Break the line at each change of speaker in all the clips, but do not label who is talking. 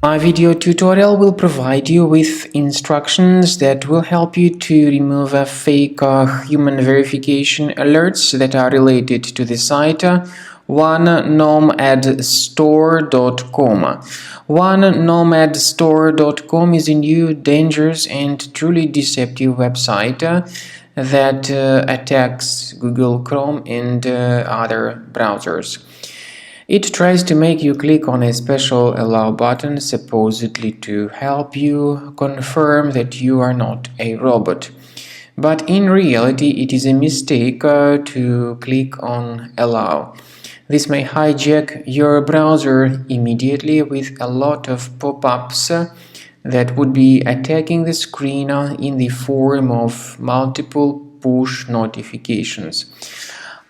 My video tutorial will provide you with instructions that will help you to remove fake human verification alerts that are related to the site onenomadstore.com. Onenomadstore.com is a new, dangerous and truly deceptive website that attacks Google Chrome and other browsers. It tries to make you click on a special allow button supposedly to help you confirm that you are not a robot. But in reality, it is a mistake to click on allow. This may hijack your browser immediately with a lot of pop-ups that would be attacking the screen in the form of multiple push notifications.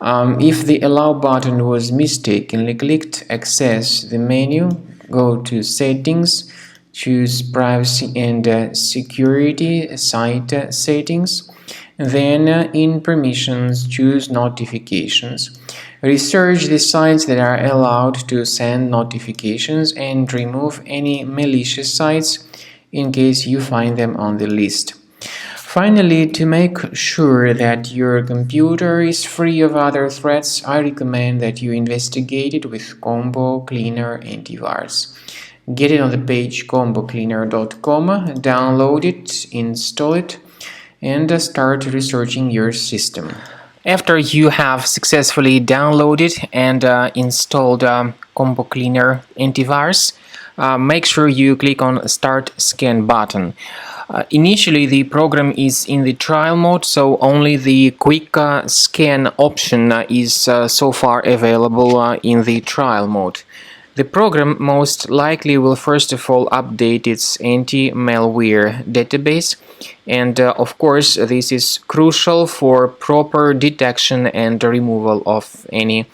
If the allow button was mistakenly clicked, access the menu, go to settings, choose privacy and security site settings, then in permissions choose notifications. Research the sites that are allowed to send notifications and remove any malicious sites in case you find them on the list. Finally, to make sure that your computer is free of other threats, I recommend that you investigate it with Combo Cleaner Antivirus. Get it on the page combocleaner.com, download it, install it, and start researching your system. After you have successfully downloaded and installed Combo Cleaner Antivirus, make sure you click on Start Scan button. Initially, the program is in the trial mode, so only the quick scan option is so far available in the trial mode. The program most likely will first of all update its anti-malware database, and of course this is crucial for proper detection and removal of any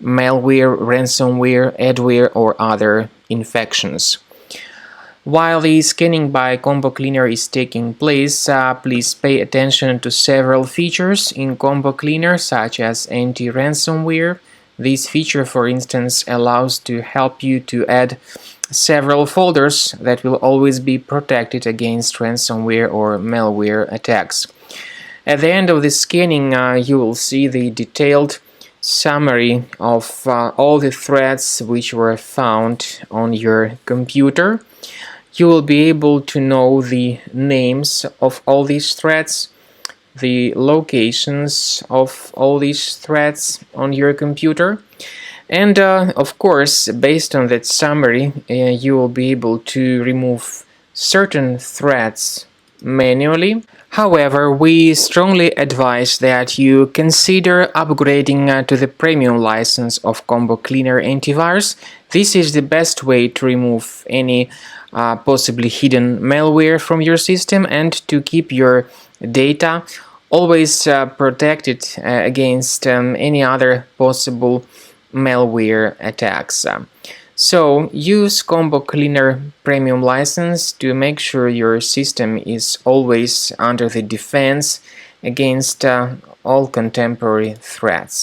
malware, ransomware, adware or other infections. While the scanning by Combo Cleaner is taking place, please pay attention to several features in Combo Cleaner, such as anti-ransomware. This feature, for instance, allows to help you to add several folders that will always be protected against ransomware or malware attacks. At the end of the scanning, you will see the detailed summary of all the threats which were found on your computer. You will be able to know the names of all these threats, the locations of all these threats on your computer, and of course, based on that summary, you will be able to remove certain threats manually. However, we strongly advise that you consider upgrading to the premium license of Combo Cleaner Antivirus. This is the best way to remove any possibly hidden malware from your system and to keep your data always protected against any other possible malware attacks. So use Combo Cleaner Premium license to make sure your system is always under the defense against all contemporary threats.